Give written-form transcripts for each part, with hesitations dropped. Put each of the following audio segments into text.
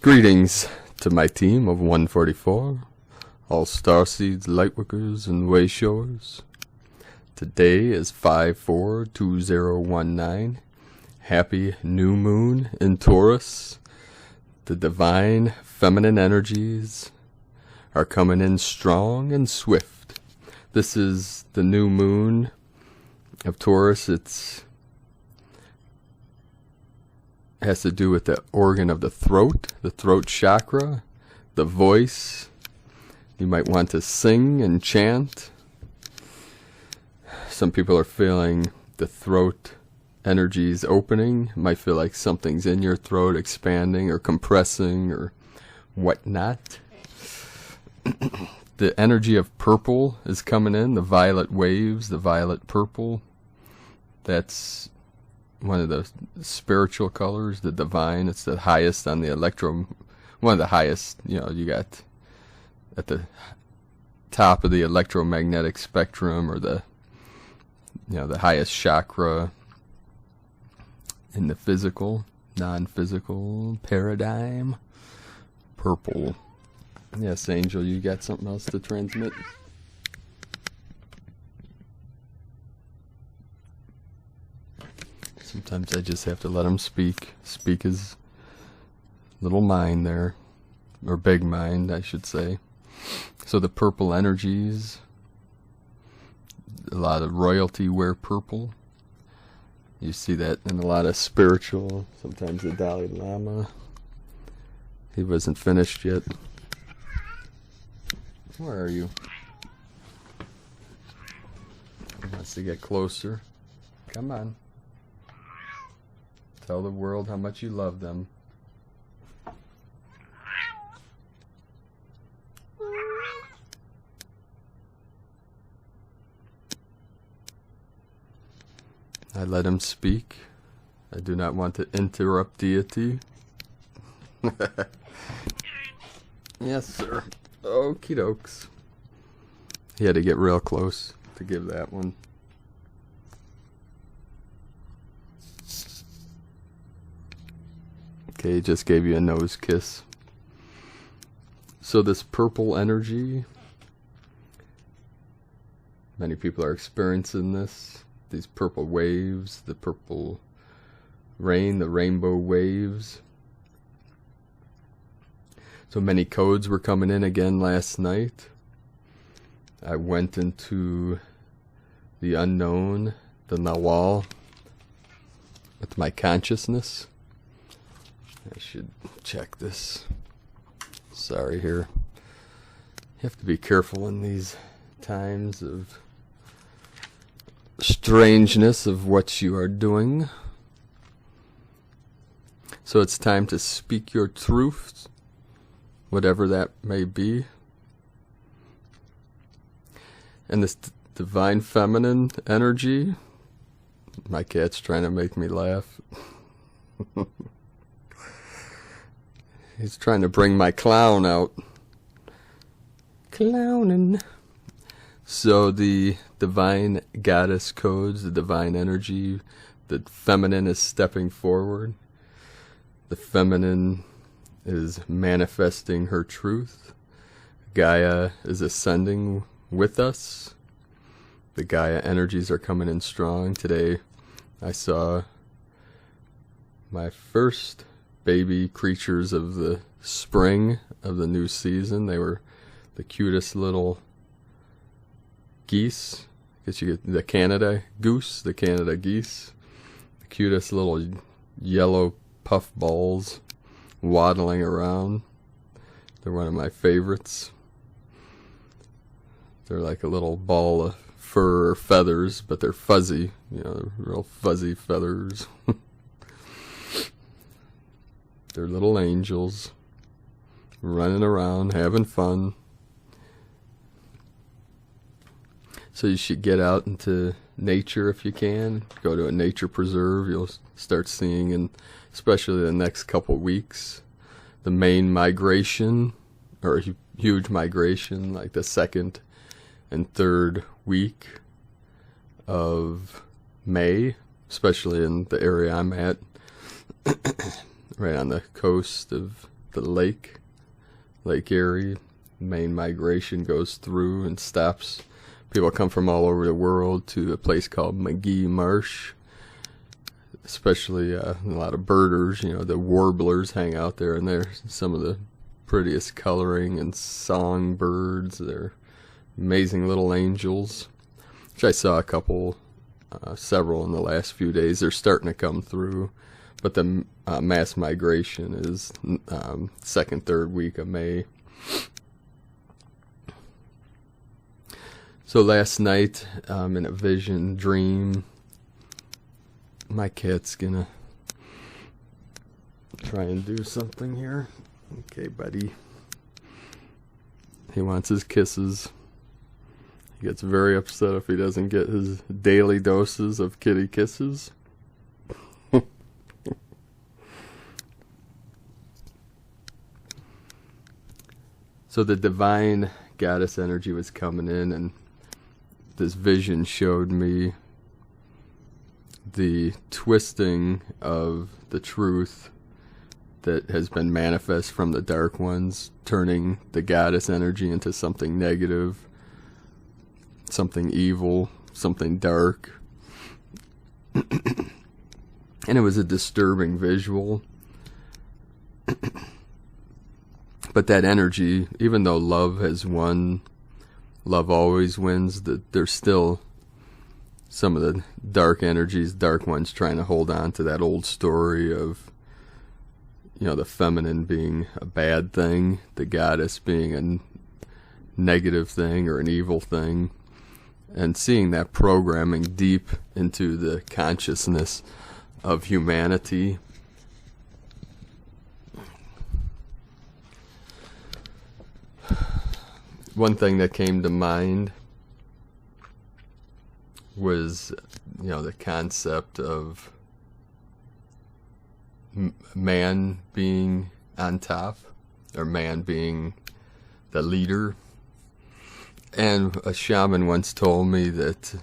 Greetings to my team of 144, all Starseeds, Lightworkers, and Wayshowers. Today is 5/4/2019. Happy new moon in Taurus. The divine feminine energies are coming in strong and swift. This is the new moon of Taurus. It has to do with the organ of the throat chakra, the voice. You might want to sing and chant. Some people are feeling the throat energies opening. You might feel like something's in your throat expanding or compressing or whatnot. The energy of purple is coming in, the violet waves, the violet purple. That's one of the spiritual colors, the divine. It's the highest on the one of the highest, you got at the top of the electromagnetic spectrum, or the highest chakra in the physical, non-physical paradigm. Purple. Yes, Angel, you got something else to transmit? Sometimes I just have to let him speak. Speak his little mind there. Or big mind, I should say. So the purple energies. A lot of royalty wear purple. You see that in a lot of spiritual. Sometimes the Dalai Lama. He wasn't finished yet. Where are you? He wants to get closer. Come on. Tell the world how much you love them. I let him speak. I do not want to interrupt deity. Yes, sir. Okie dokes. He had to get real close to give that one. Okay, he just gave you a nose kiss. So this purple energy, many people are experiencing this. These purple waves, the purple rain, the rainbow waves. So many codes were coming in again last night. I went into the unknown, the Nawal, with my consciousness. I should check this. Sorry here. You have to be careful in these times of strangeness of what you are doing. So it's time to speak your truth, whatever that may be. And this divine feminine energy. My cat's trying to make me laugh. He's trying to bring my clown out. Clowning. So the divine goddess codes, the divine energy, the feminine is stepping forward. The feminine is manifesting her truth. Gaia is ascending with us. The Gaia energies are coming in strong. Today I saw my first baby creatures of the spring of the new season. They were the cutest little geese. I guess you get the Canada goose, the Canada geese. The cutest little yellow puff balls waddling around. They're one of my favorites. They're like a little ball of fur or feathers, but they're fuzzy, real fuzzy feathers. They're little angels running around, having fun. So you should get out into nature if you can. Go to a nature preserve. You'll start seeing, and especially the next couple weeks, the main migration, or a huge migration, like the second and third week of May, especially in the area I'm at. Right on the coast of the lake area. Main migration goes through and stops. People come from all over the world to a place called McGee Marsh. Especially a lot of birders, you know, the warblers hang out there, and they're some of the prettiest coloring and songbirds. They're amazing little angels, which I saw several in the last few days. They're starting to come through, but the mass migration is second, third week of May. So last night, in a vision dream, my cat's gonna try and do something here. Okay, buddy. He wants his kisses. He gets very upset if he doesn't get his daily doses of kitty kisses. So the divine goddess energy was coming in, and this vision showed me the twisting of the truth that has been manifest from the dark ones, turning the goddess energy into something negative, something evil, something dark. And it was a disturbing visual. But that energy, even though love has won, love always wins, that there's still some of the dark energies, dark ones, trying to hold on to that old story of, you know, the feminine being a bad thing, the goddess being a negative thing or an evil thing, and seeing that programming deep into the consciousness of humanity. One thing that came to mind was, you know, the concept of man being on top, or man being the leader. And a shaman once told me that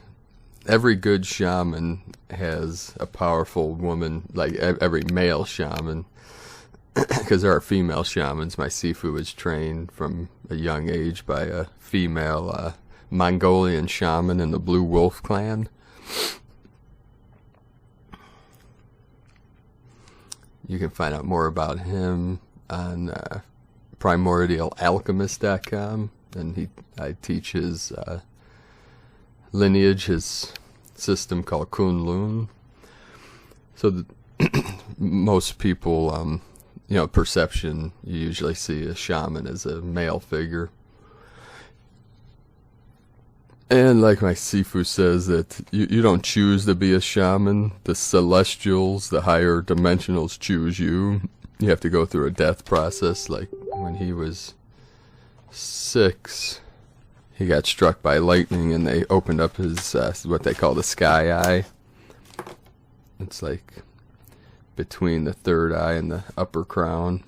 every good shaman has a powerful woman, like every male shaman, because there are female shamans. My Sifu was trained from a young age by a female Mongolian shaman in the Blue Wolf clan. You can find out more about him on primordialalchemist.com, and I teach his lineage, his system called Kunlun. So most people, you know, perception, you usually see a shaman as a male figure. And like my Sifu says, that you don't choose to be a shaman. The celestials, the higher dimensionals choose you. You have to go through a death process. Like when he was 6, he got struck by lightning, and they opened up his, what they call the sky eye. It's like between the third eye and the upper crown.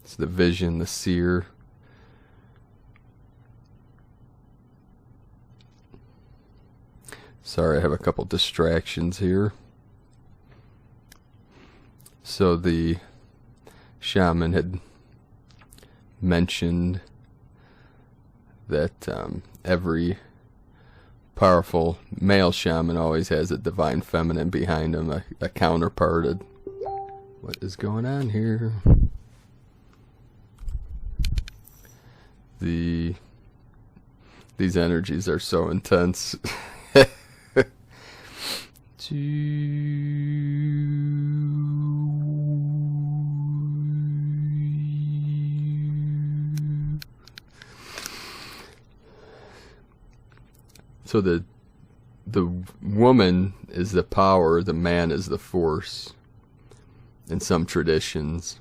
It's the vision, the seer. Sorry, I have a couple distractions here. So the shaman had mentioned that every powerful male shaman always has a divine feminine behind him, a counterpart. What is going on here? These energies are so intense. So the woman is the power, the man is the force in some traditions.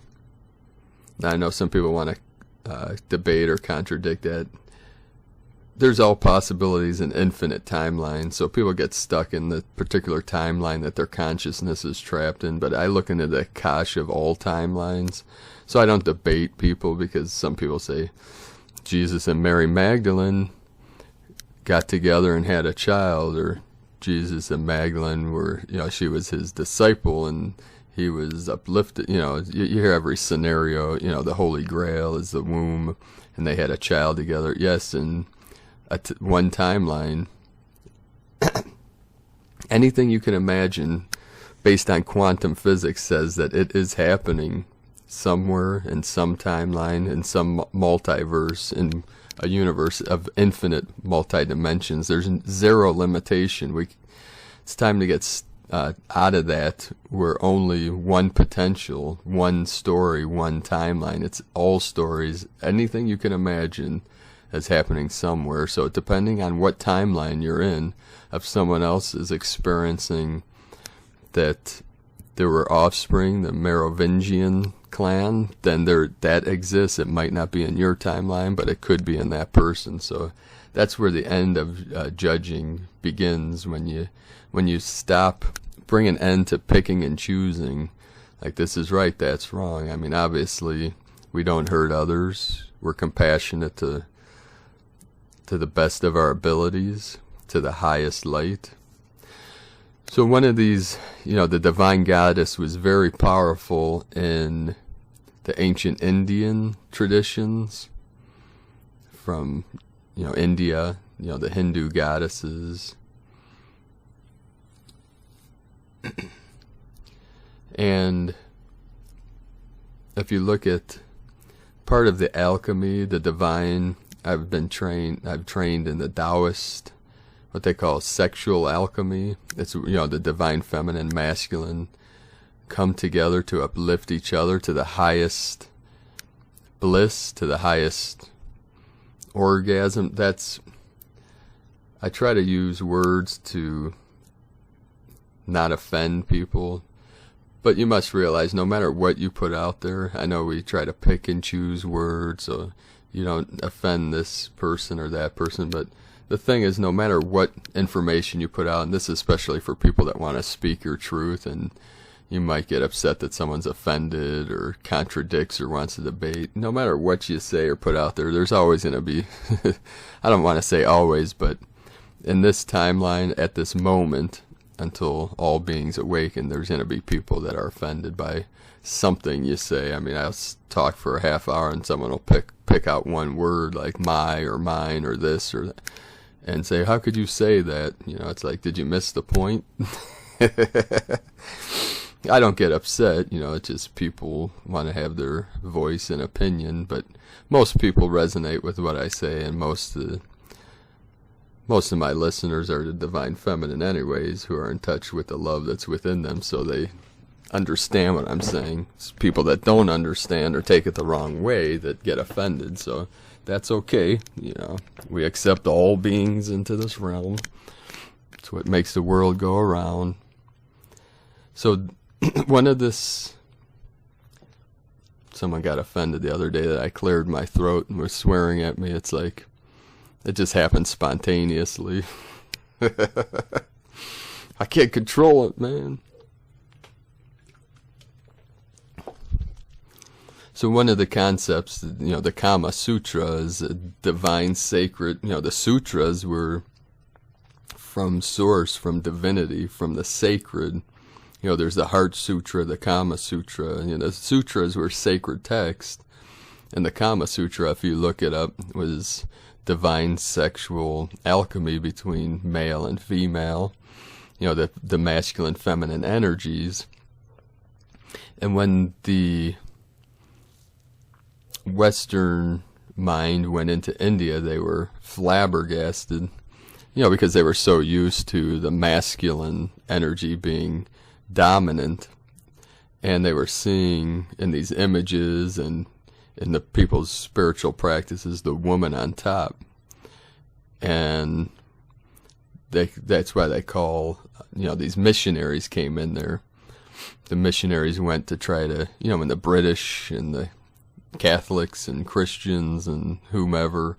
Now, I know some people want to debate or contradict that. There's all possibilities in infinite timelines, so people get stuck in the particular timeline that their consciousness is trapped in. But I look into the Akash of all timelines, so I don't debate people, because some people say Jesus and Mary Magdalene got together and had a child, or Jesus and Magdalene were, you know, she was his disciple and he was uplifted. You know, you hear every scenario. You know, the Holy Grail is the womb, and they had a child together. Yes, in one timeline, anything you can imagine based on quantum physics says that it is happening somewhere in some timeline, in some multiverse, in a universe of infinite multi-dimensions. There's zero limitation. It's time to get out of that. We're only one potential, one story, one timeline. It's all stories. Anything you can imagine is happening somewhere. So depending on what timeline you're in, if someone else is experiencing that there were offspring, the Merovingian clan, then that exists. It might not be in your timeline, but it could be in that person. So that's where the end of judging begins, when you stop, bring an end to picking and choosing, like this is right, that's wrong. I mean, obviously we don't hurt others. We're compassionate to the best of our abilities, to the highest light. So one of these, you know, the divine goddess was very powerful in the ancient Indian traditions from, you know, India, you know, the Hindu goddesses. And if you look at part of the alchemy, the divine, I've trained in the Taoist, what they call sexual alchemy. It's, you know, the divine feminine, masculine come together to uplift each other to the highest bliss, to the highest orgasm. I try to use words to not offend people, but you must realize no matter what you put out there, I know we try to pick and choose words so you don't offend this person or that person, but the thing is, no matter what information you put out, and this is especially for people that want to speak your truth, and you might get upset that someone's offended or contradicts or wants to debate, no matter what you say or put out there, there's always going to be, I don't want to say always, but in this timeline, at this moment, until all beings awaken, there's going to be people that are offended by something you say. I mean, I'll talk for a half hour and someone will pick out one word like my or mine or this or that and say, how could you say that? You know, it's like, did you miss the point? I don't get upset, you know, it's just people want to have their voice and opinion, but most people resonate with what I say, and most of my listeners are the divine feminine anyways, who are in touch with the love that's within them, so they understand what I'm saying. It's people that don't understand or take it the wrong way that get offended, so that's okay. You know, we accept all beings into this realm. It's what makes the world go around. So someone got offended the other day that I cleared my throat and was swearing at me. It's like, it just happened spontaneously. I can't control it, man. So one of the concepts, you know, the Kama Sutra is a divine sacred, you know, the sutras were from source, from divinity, from the sacred. You know, there's the Heart Sutra, the Kama Sutra. You know, the sutras were sacred text. And the Kama Sutra, if you look it up, was divine sexual alchemy between male and female. You know, the masculine, feminine energies. And when the Western mind went into India, they were flabbergasted, you know, because they were so used to the masculine energy being dominant, and they were seeing in these images and in the people's spiritual practices the woman on top, and that's why they call, you know, these missionaries came in there. The missionaries went to try to, you know, when the British and the Catholics and Christians and whomever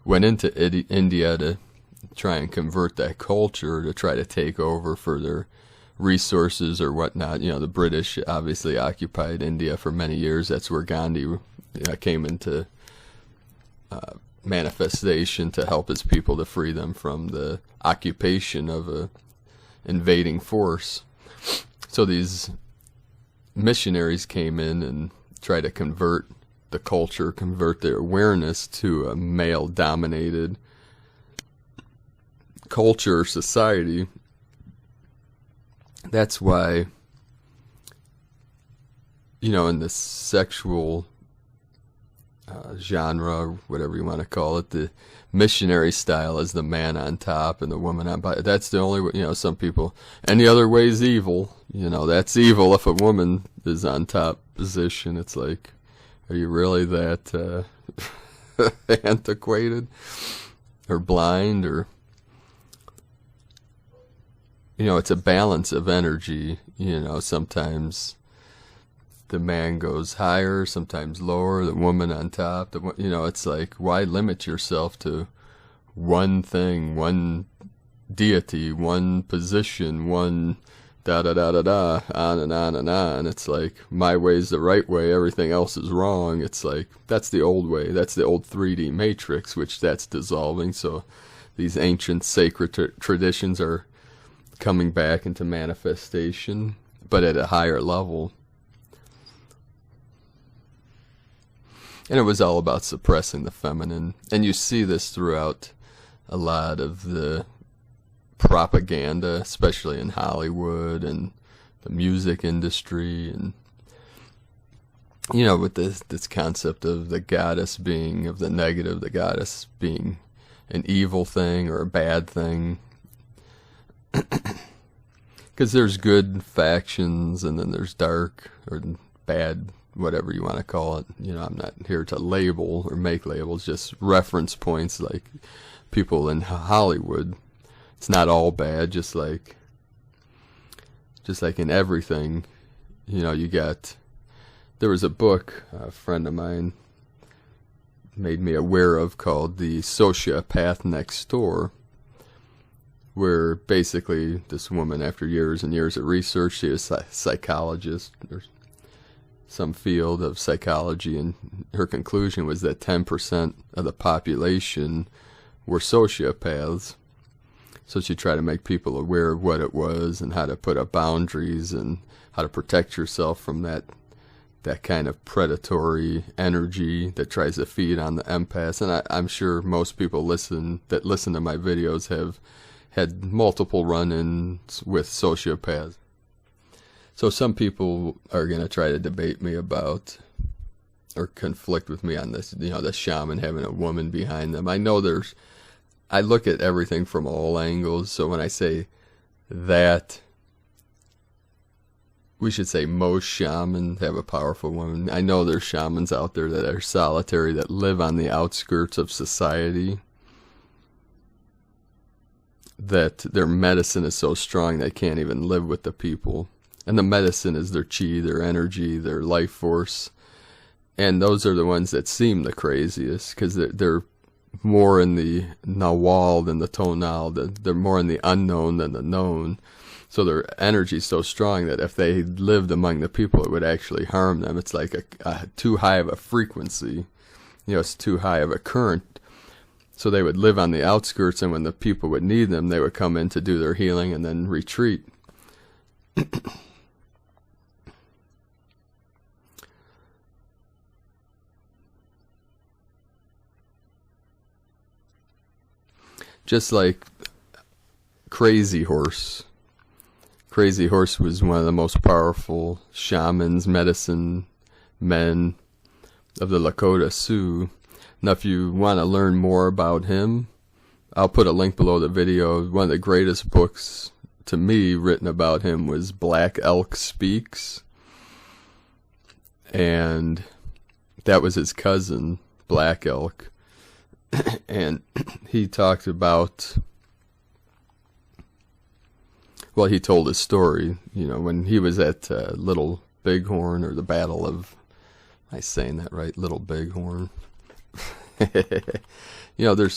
went into India to try and convert that culture, to try to take over for their resources or whatnot. You know, the British obviously occupied India for many years. That's where Gandhi came into manifestation to help his people to free them from the occupation of a invading force. So these missionaries came in and tried to convert the culture, convert their awareness to a male-dominated culture, society. That's why, you know, in the sexual genre, whatever you want to call it, the missionary style is the man on top and the woman on bottom. That's the only way, you know, some people, any other way is evil. You know, that's evil if a woman is on top position. It's like, are you really that antiquated or blind? Or, you know, it's a balance of energy. You know, sometimes the man goes higher, sometimes lower, the woman on top. You know, it's like, why limit yourself to one thing, one deity, one position, one da-da-da-da-da, on and on and on. It's like, my way's the right way, everything else is wrong. It's like, that's the old way. That's the old 3D matrix, which that's dissolving. So these ancient sacred traditions are coming back into manifestation, but at a higher level. And it was all about suppressing the feminine. And you see this throughout a lot of the propaganda, especially in Hollywood and the music industry. And, you know, with this concept of the goddess being of the negative, the goddess being an evil thing or a bad thing. Because there's good factions and then there's dark or bad, whatever you want to call it. You know, I'm not here to label or make labels, just reference points. Like people in Hollywood, it's not all bad, just like in everything. You know, there was a book a friend of mine made me aware of called The Sociopath Next Door, where basically this woman, after years and years of research, she was a psychologist or some field of psychology, and her conclusion was that 10% of the population were sociopaths. So she tried to make people aware of what it was and how to put up boundaries and how to protect yourself from that kind of predatory energy that tries to feed on the empaths. And I'm sure most people that listen to my videos have had multiple run-ins with sociopaths. So some people are going to try to debate me about or conflict with me on this, you know, the shaman having a woman behind them. I know I look at everything from all angles. So when I say that, we should say most shamans have a powerful woman. I know there's shamans out there that are solitary, that live on the outskirts of society, that their medicine is so strong they can't even live with the people. And the medicine is their chi, their energy, their life force. And those are the ones that seem the craziest, because they're more in the nawal than the tonal. They're more in the unknown than the known. So their energy is so strong that if they lived among the people, it would actually harm them. It's like a too high of a frequency. You know, it's too high of a current. So they would live on the outskirts, and when the people would need them, they would come in to do their healing and then retreat. Just like Crazy Horse. Crazy Horse was one of the most powerful shamans, medicine men of the Lakota Sioux. Now, if you want to learn more about him, I'll put a link below the video. One of the greatest books to me written about him was Black Elk Speaks. And that was his cousin, Black Elk. And he talked about, well, he told his story, you know, when he was at Little Bighorn, or the Battle of, am I saying that right? Little Bighorn. You know,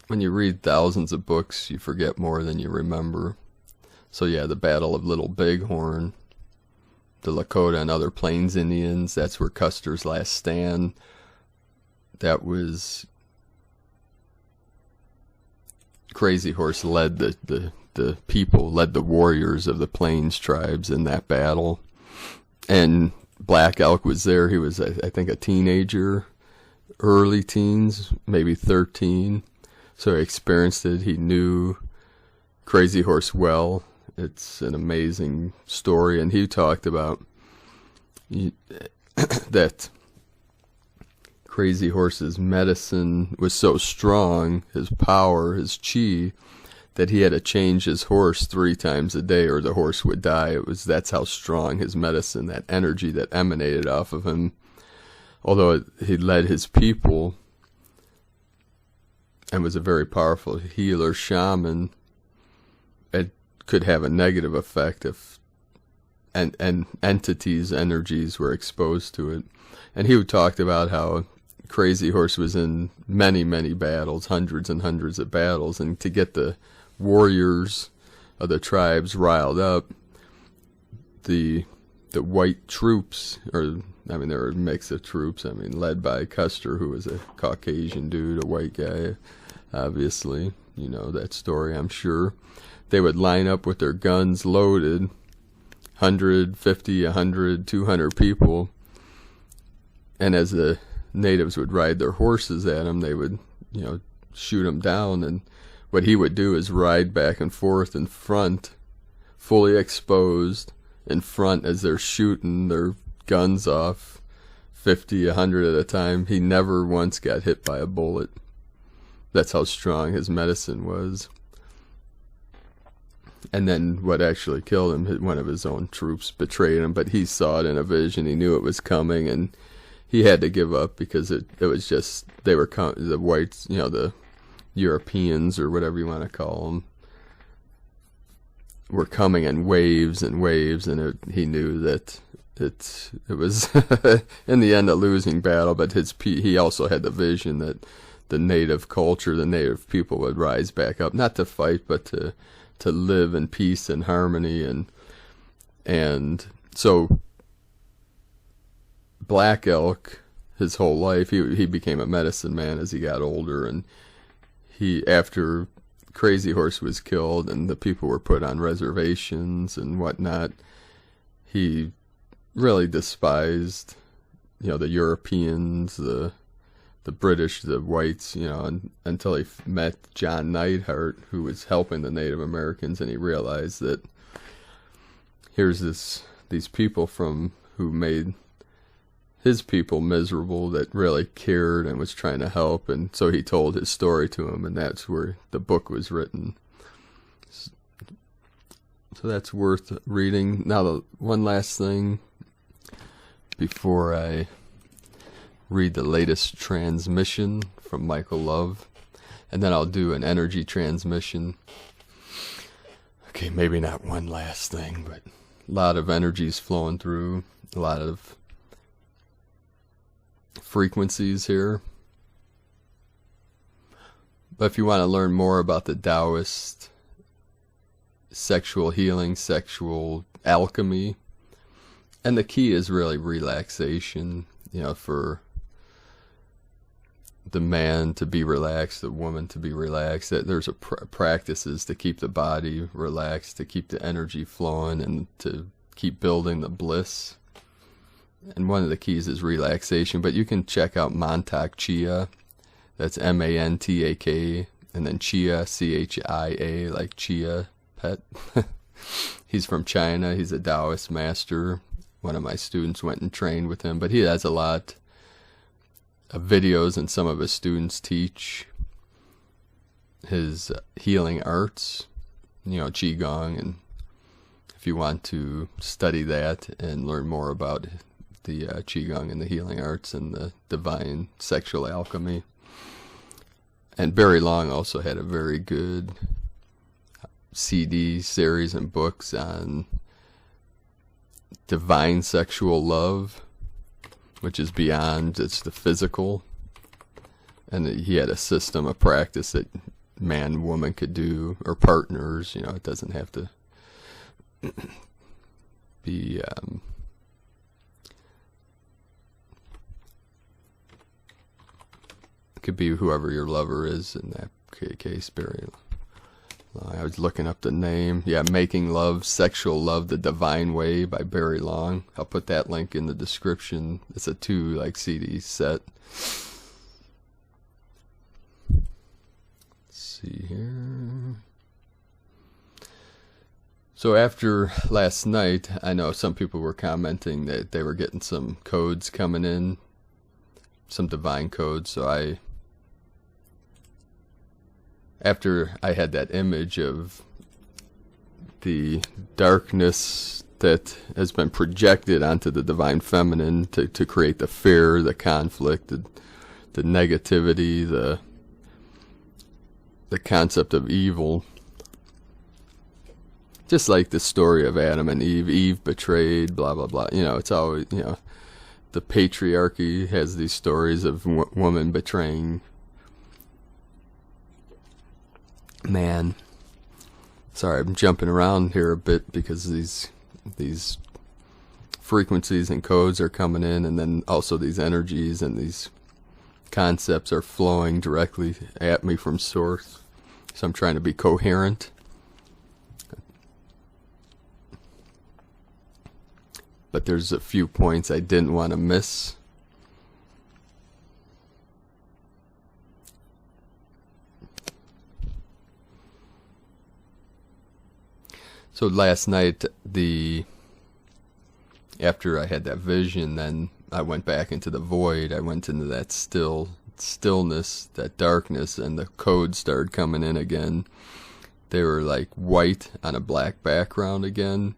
when you read thousands of books, you forget more than you remember. So yeah, the Battle of Little Bighorn, the Lakota and other Plains Indians, that's where Custer's last stand. That was Crazy Horse led the the people, led the warriors of the Plains tribes in that battle. And Black Elk was there. He was, I think, a teenager, early teens, maybe 13. So he experienced it. He knew Crazy Horse well. It's an amazing story. And he talked about that Crazy Horse's medicine was so strong, his power, his chi, that he had to change his horse 3 times a day or the horse would die. That's how strong his medicine, that energy that emanated off of him. Although he led his people and was a very powerful healer, shaman, it could have a negative effect if and entities, energies were exposed to it. And he talked about how Crazy Horse was in many, many battles, hundreds and hundreds of battles, and to get the warriors of the tribes riled up, the white troops, or I mean, there were a mix of troops, I mean, led by Custer, who was a Caucasian dude, a white guy, obviously, you know that story, I'm sure. They would line up with their guns loaded, 150, 100, 200 people, and as the natives would ride their horses at them, they would, you know, shoot them down, and what he would do is ride back and forth in front, fully exposed, in front as they're shooting their guns off, 50, 100 at a time. He never once got hit by a bullet. That's how strong his medicine was. And then what actually killed him, one of his own troops betrayed him, but he saw it in a vision. He knew it was coming, and he had to give up because it was just, they were, the whites, you know, the Europeans or whatever you want to call them, were coming in waves and waves, and he knew that it was in the end a losing battle. But he also had the vision that the native culture, the native people would rise back up, not to fight, but to live in peace and harmony, and so Black Elk, his whole life, he became a medicine man as he got older, and after Crazy Horse was killed and the people were put on reservations and whatnot, he really despised, you know, the Europeans, the British, the whites, you know, until he met John Neidhart, who was helping the Native Americans, and he realized that here's these people who made his people miserable, that really cared and was trying to help. And so he told his story to him, and that's where the book was written. So that's worth reading. Now, one last thing before I read the latest transmission from Michael Love, and then I'll do an energy transmission. Okay, maybe not one last thing, but a lot of energies flowing through, a lot of frequencies here. But if you want to learn more about the Taoist sexual healing, sexual alchemy, and the key is really relaxation, you know, for the man to be relaxed, the woman to be relaxed, that there's practices to keep the body relaxed, to keep the energy flowing, and to keep building the bliss. And one of the keys is relaxation, but you can check out Mantak Chia. That's M-A-N-T-A-K, and then Chia, C-H-I-A, like Chia Pet. He's from China. He's a Taoist master. One of my students went and trained with him, but he has a lot of videos, and some of his students teach his healing arts, you know, Qigong, and if you want to study that and learn more about the Qigong and the healing arts and the divine sexual alchemy. And Barry Long also had a very good CD series and books on divine sexual love, which is beyond, it's the physical. And he had a system, a practice that man, woman could do, or partners, you know, it doesn't have to be could be whoever your lover is in that case, Barry I was looking up the name. Yeah, Making Love, Sexual Love, The Divine Way by Barry Long. I'll put that link in the description. It's a 2 CD set. Let's see here. So after last night, I know some people were commenting that they were getting some codes coming in, some divine codes. So after I had that image of the darkness that has been projected onto the divine feminine to create the fear, the conflict, the negativity, the concept of evil. Just like the story of Adam and Eve. Eve betrayed, blah, blah, blah. You know, it's always, you know, the patriarchy has these stories of woman betraying man. Sorry, I'm jumping around here a bit because these frequencies and codes are coming in, and then also these energies and these concepts are flowing directly at me from source. So I'm trying to be coherent. But there's a few points I didn't want to miss. So last night, after I had that vision, then I went back into the void. I went into that stillness, that darkness, and the codes started coming in again. They were like white on a black background again.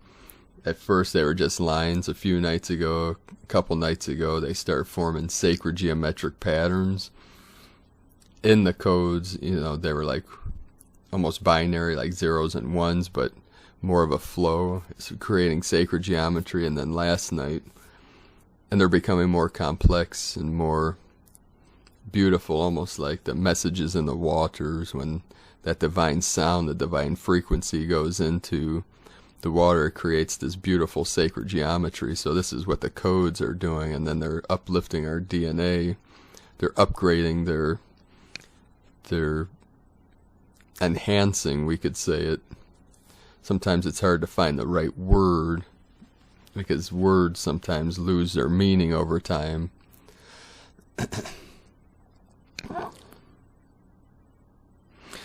At first they were just lines. A couple nights ago, they started forming sacred geometric patterns. In the codes, you know, they were like almost binary, like zeros and ones, but more of a flow, so creating sacred geometry. And then last night, and they're becoming more complex and more beautiful, almost like the messages in the waters when that divine sound, the divine frequency goes into the water. It creates this beautiful sacred geometry. So this is what the codes are doing, and then they're uplifting our DNA. They're upgrading, they're enhancing, we could say it. Sometimes it's hard to find the right word because words sometimes lose their meaning over time.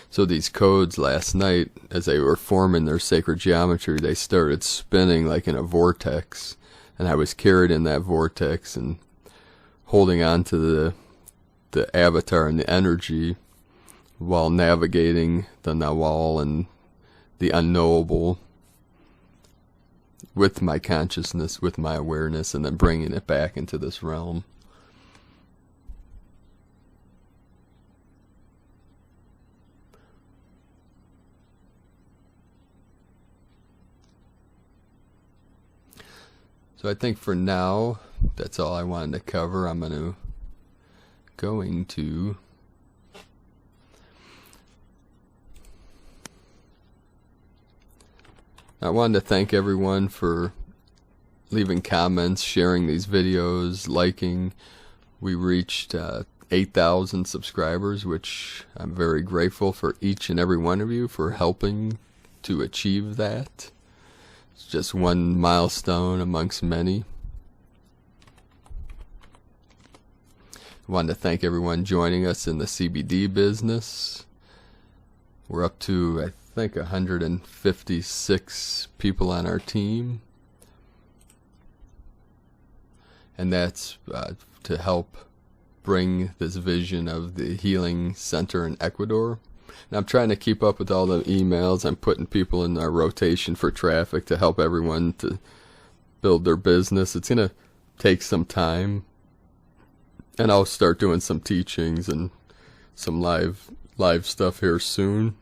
So these codes last night, as they were forming their sacred geometry, they started spinning like in a vortex. And I was carried in that vortex and holding on to the avatar and the energy while navigating the Nawal and the unknowable with my consciousness, with my awareness, and then bringing it back into this realm. So I think for now, that's all I wanted to cover. I'm going to I wanted to thank everyone for leaving comments, sharing these videos, liking. We reached 8,000 subscribers, which I'm very grateful for each and every one of you for helping to achieve that. It's just one milestone amongst many. I wanted to thank everyone joining us in the CBD business. We're up to, I think, 156 people on our team. And that's to help bring this vision of the healing center in Ecuador. And I'm trying to keep up with all the emails. I'm putting people in our rotation for traffic to help everyone to build their business. It's going to take some time. And I'll start doing some teachings and some live stuff here soon.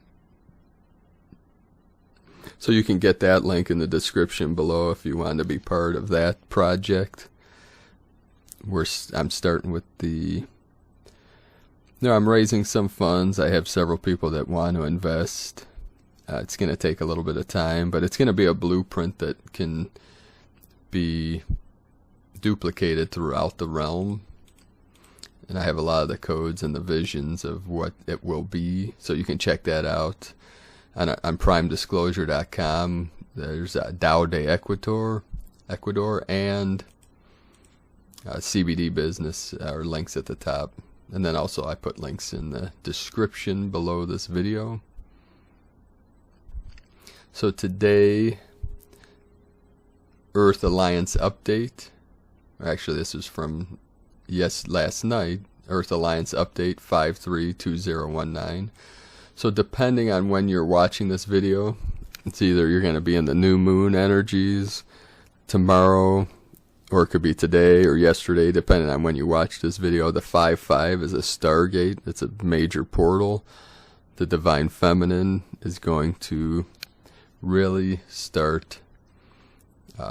So you can get that link in the description below if you want to be part of that project. I'm starting with I'm raising some funds. I have several people that want to invest. It's going to take a little bit of time, but it's going to be a blueprint that can be duplicated throughout the realm. And I have a lot of the codes and the visions of what it will be, so you can check that out. on primedisclosure.com. There's Tao de Ecuador, and CBD business are links at the top. And then also I put links in the description below this video. So today, Earth Alliance update. Actually, this is from last night. Earth Alliance update 532019. So depending on when you're watching this video, it's either you're going to be in the new moon energies tomorrow, or it could be today or yesterday, depending on when you watch this video. The 5-5 is a Stargate. It's a major portal. The Divine Feminine is going to really start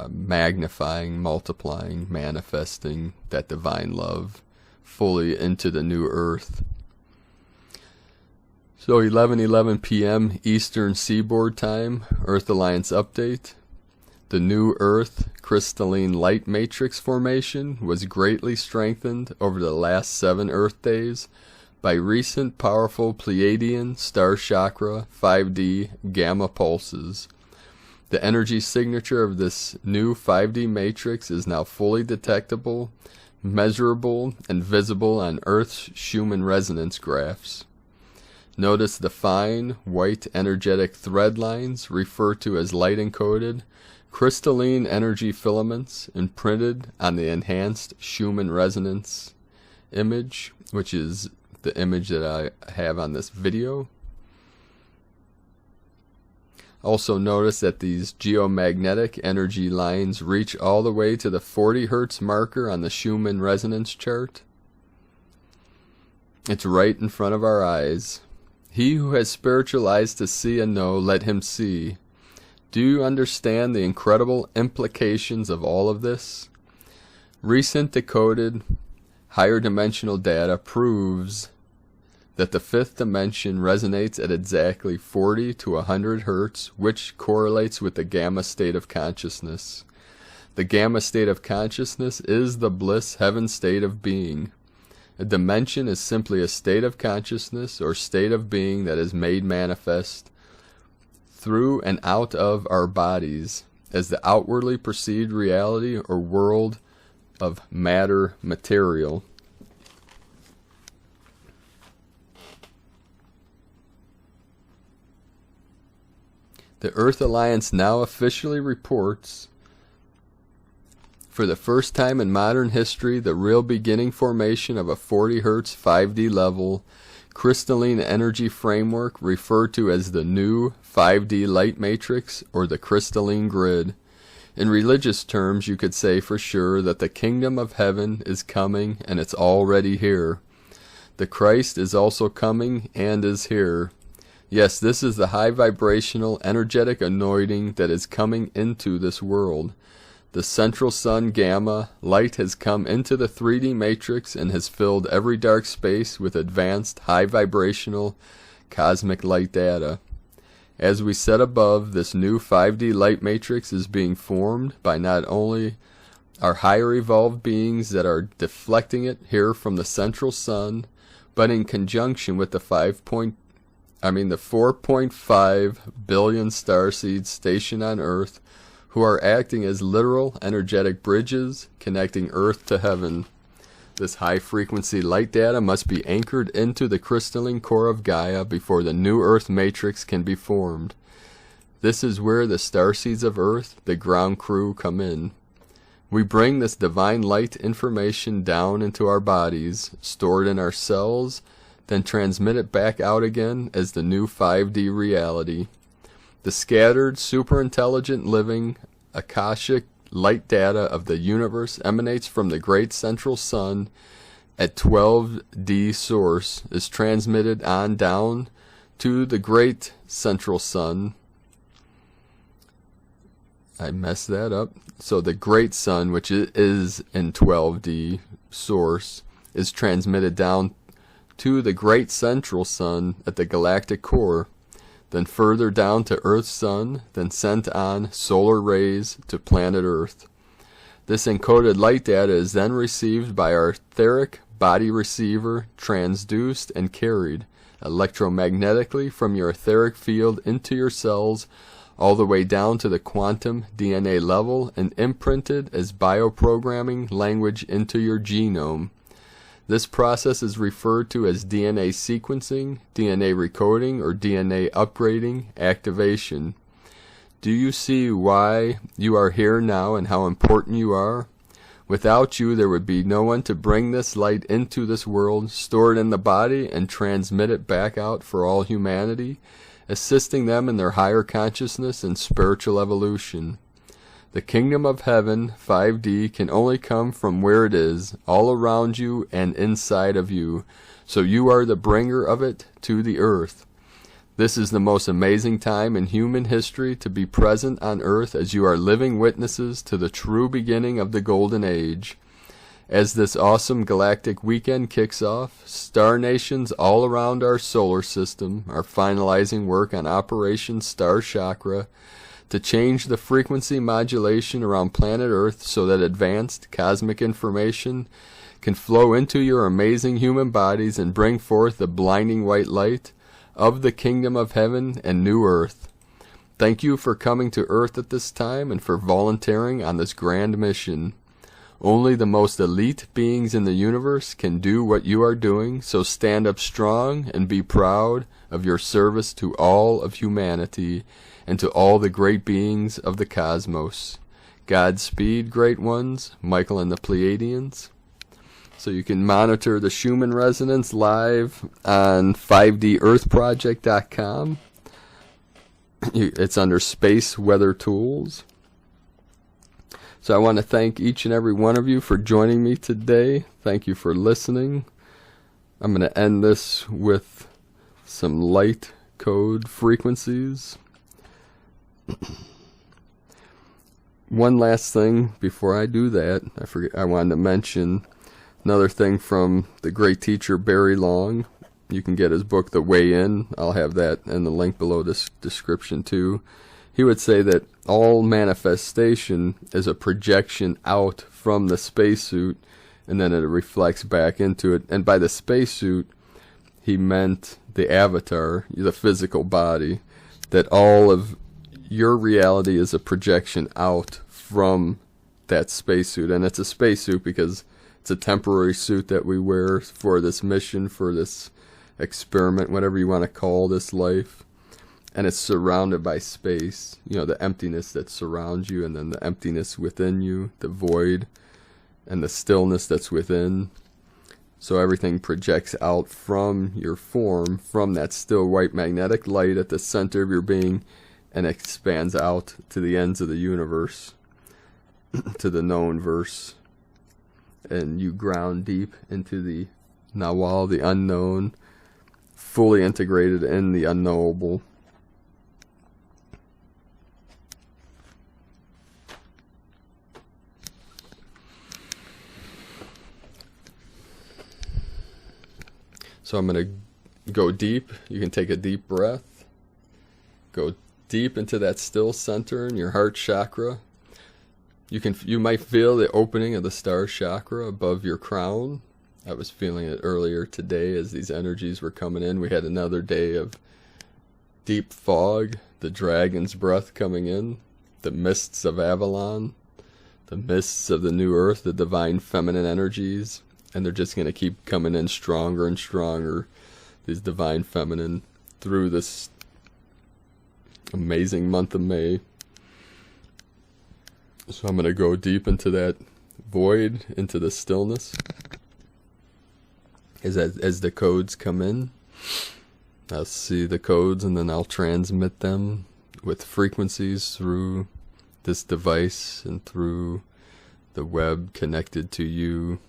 magnifying, multiplying, manifesting that divine love fully into the new Earth. So 11:11 p.m. Eastern Seaboard Time, Earth Alliance update. The new Earth crystalline light matrix formation was greatly strengthened over the last 7 Earth days by recent powerful Pleiadian Starchakra 5D gamma pulses. The energy signature of this new 5D matrix is now fully detectable, measurable, and visible on Earth's Schumann resonance graphs. Notice the fine, white energetic thread lines referred to as light-encoded, crystalline energy filaments imprinted on the enhanced Schumann resonance image, which is the image that I have on this video. Also notice that these geomagnetic energy lines reach all the way to the 40 Hz marker on the Schumann resonance chart. It's right in front of our eyes. He who has spiritual eyes to see and know, let him see. Do you understand the incredible implications of all of this? Recent decoded higher dimensional data proves that the 5th dimension resonates at exactly 40 to 100 Hz, which correlates with the gamma state of consciousness. The gamma state of consciousness is the bliss heaven state of being. A dimension is simply a state of consciousness or state of being that is made manifest through and out of our bodies as the outwardly perceived reality or world of matter material. The Earth Alliance now officially reports, for the first time in modern history, the real beginning formation of a 40 Hz 5D level crystalline energy framework referred to as the new 5D light matrix or the crystalline grid. In religious terms, you could say for sure that the kingdom of heaven is coming and it's already here. The Christ is also coming and is here. Yes, this is the high vibrational energetic anointing that is coming into this world. The central sun gamma light has come into the 3D matrix and has filled every dark space with advanced high vibrational cosmic light data. As we said above, this new 5D light matrix is being formed by not only our higher evolved beings that are deflecting it here from the central sun, but in conjunction with the 4.5 billion starseeds stationed on Earth, who are acting as literal energetic bridges connecting Earth to heaven. This high-frequency light data must be anchored into the crystalline core of Gaia before the new Earth matrix can be formed. This is where the starseeds of Earth, the ground crew, come in. We bring this divine light information down into our bodies, store it in our cells, then transmit it back out again as the new 5D reality. The scattered, superintelligent living, Akashic light data of the universe emanates from the great central sun at 12D source, is transmitted on down to the great central sun. I messed that up. So the great sun, which is in 12D source, is transmitted down to the great central sun at the galactic core, then further down to Earth's sun, then sent on solar rays to planet Earth. This encoded light data is then received by our etheric body receiver, transduced and carried electromagnetically from your etheric field into your cells, all the way down to the quantum DNA level, and imprinted as bioprogramming language into your genome. This process is referred to as DNA sequencing, DNA recoding, or DNA upgrading activation. Do you see why you are here now and how important you are? Without you, there would be no one to bring this light into this world, store it in the body, and transmit it back out for all humanity, assisting them in their higher consciousness and spiritual evolution. The kingdom of heaven, 5D, can only come from where it is, all around you and inside of you, so you are the bringer of it to the earth. This is the most amazing time in human history to be present on earth, as you are living witnesses to the true beginning of the Golden Age. As this awesome galactic weekend kicks off, star nations all around our solar system are finalizing work on Operation Starchakra to change the frequency modulation around planet Earth so that advanced cosmic information can flow into your amazing human bodies and bring forth the blinding white light of the kingdom of heaven and new earth. Thank you for coming to earth at this time and for volunteering on this grand mission. Only the most elite beings in the universe can do what you are doing, so stand up strong and be proud of your service to all of humanity and to all the great beings of the cosmos. Godspeed, great ones, Michael and the Pleiadians. So you can monitor the Schumann resonance live on 5dearthproject.com. It's under Space Weather Tools. So I want to thank each and every one of you for joining me today. Thank you for listening. I'm going to end this with some light code frequencies. One last thing before I do that, I wanted to mention another thing from the great teacher Barry Long. You can get his book, The Way In. I'll have that in the link below this description too. He would say that all manifestation is a projection out from the spacesuit, and then it reflects back into it. And by the spacesuit, he meant the avatar, the physical body, that all of your reality is a projection out from that spacesuit. And it's a spacesuit because it's a temporary suit that we wear for this mission, for this experiment, whatever you want to call this life. And it's surrounded by space, you know, the emptiness that surrounds you, and then the emptiness within you, the void, and the stillness that's within. So everything projects out from your form, from that still white magnetic light at the center of your being, and expands out to the ends of the universe, to the known verse. And you ground deep into the Nawal, the unknown, fully integrated in the unknowable. So I'm going to go deep. You can take a deep breath. Go deep into that still center in your heart chakra. You might feel the opening of the star chakra above your crown. I was feeling it earlier today as these energies were coming in. We had another day of deep fog, the dragon's breath coming in, the mists of Avalon, the mists of the new earth, the divine feminine energies. And they're just going to keep coming in stronger and stronger, these divine feminine, through this amazing month of May. So I'm going to go deep into that void, into the stillness. As the codes come in, I'll see the codes and then I'll transmit them with frequencies through this device and through the web connected to you.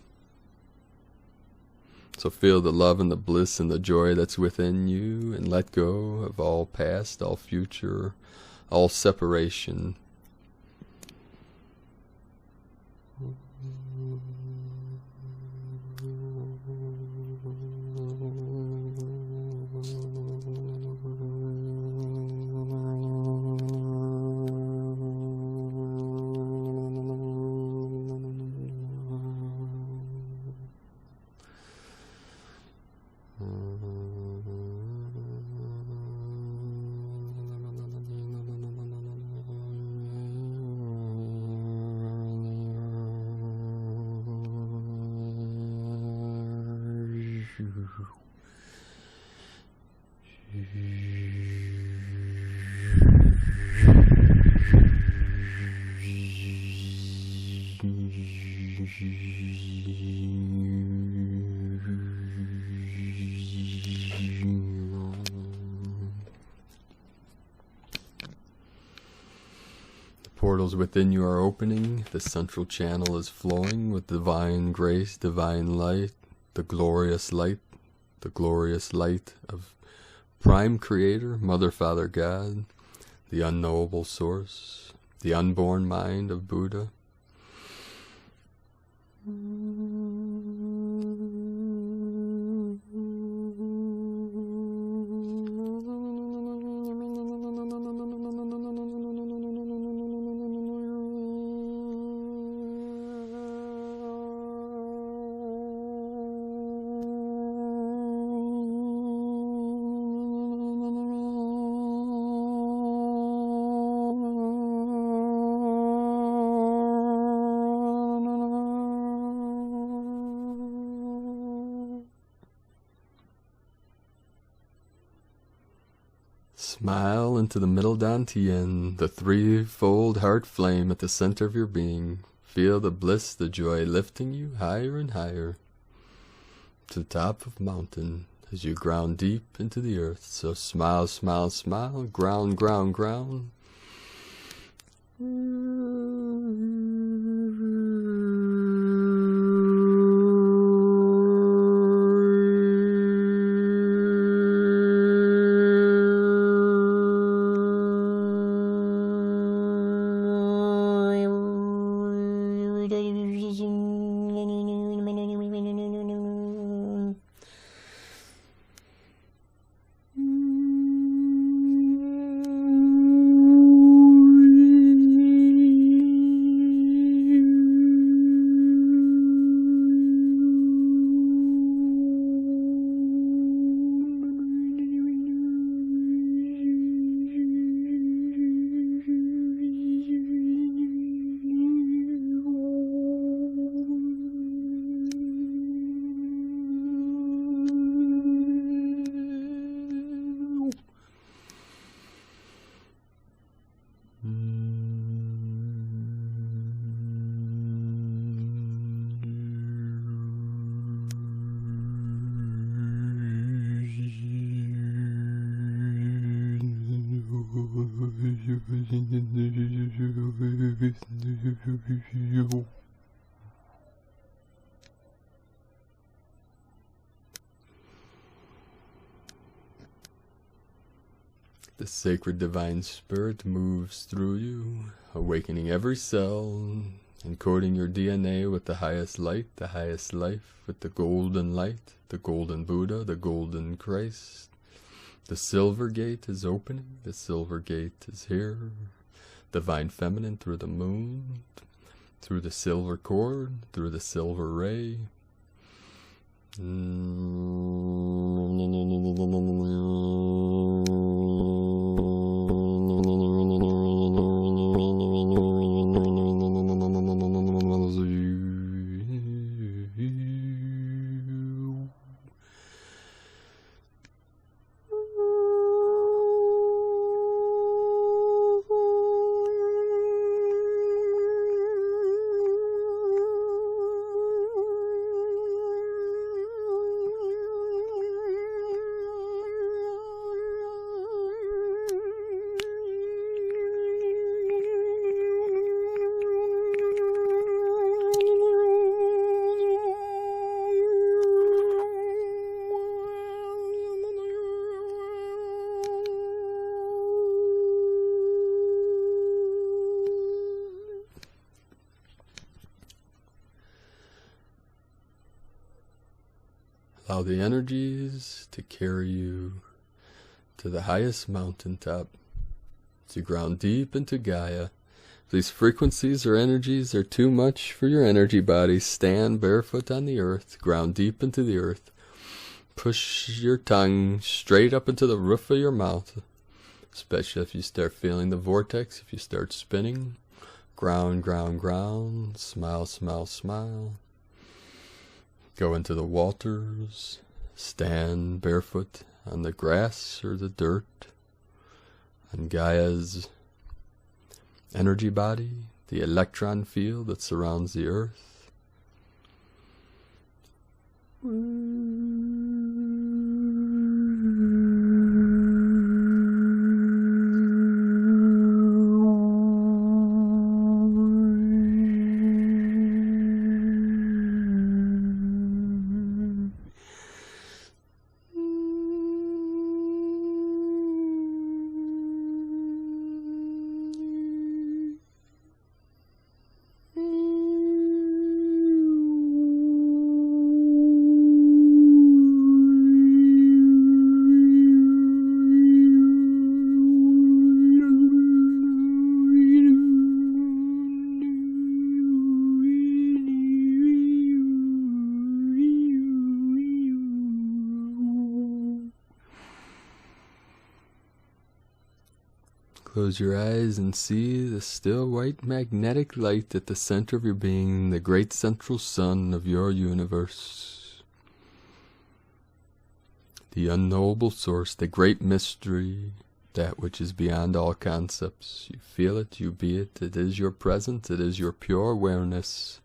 So feel the love and the bliss and the joy that's within you, and let go of all past, all future, all separation. Portals within you are opening. The central channel is flowing with divine grace, divine light, the glorious light of Prime Creator, Mother, Father, God, the unknowable source, the unborn mind of Buddha. Smile into the middle Dantian, the threefold heart flame at the center of your being. Feel the bliss, the joy lifting you higher and higher to the top of the mountain as you ground deep into the earth. So smile, smile, smile, ground, ground, ground. The sacred divine spirit moves through you, awakening every cell, encoding your DNA with the highest light, the highest life, with the golden light, the golden Buddha, the golden Christ. The silver gate is opening, the silver gate is here. Divine feminine through the moon, through the silver cord, through the silver ray. Allow the energies to carry you to the highest mountaintop, to ground deep into Gaia. If these frequencies or energies are too much for your energy body, stand barefoot on the earth, ground deep into the earth. Push your tongue straight up into the roof of your mouth, especially if you start feeling the vortex, if you start spinning. Ground, ground, ground. Smile, smile, smile. Go into the waters, stand barefoot on the grass or the dirt, on Gaia's energy body, the electron field that surrounds the earth. Close your eyes and see the still white magnetic light at the center of your being, the great central sun of your universe. The unknowable source, the great mystery, that which is beyond all concepts. You feel it, you be it, it is your presence, it is your pure awareness.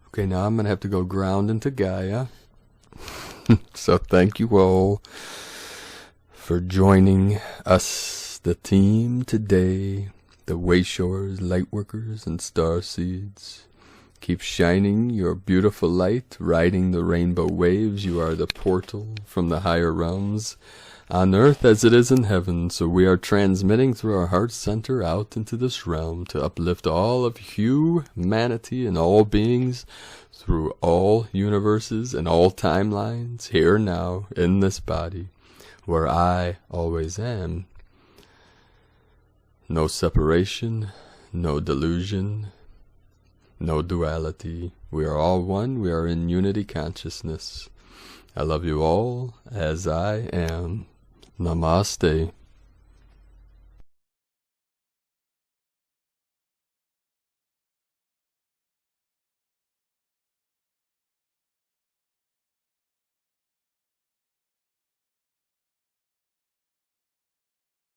Okay, now I'm going to have to go ground into Gaia. So thank you all for joining us, the team today, the Wayshores, Lightworkers, and Starseeds. Keep shining your beautiful light, riding the rainbow waves. You are the portal from the higher realms, on earth as it is in heaven. So we are transmitting through our heart center out into this realm to uplift all of humanity and all beings through all universes and all timelines, here now in this body, where I always am. No separation, no delusion, no duality. We are all one. We are in unity consciousness. I love you all as I am. Namaste.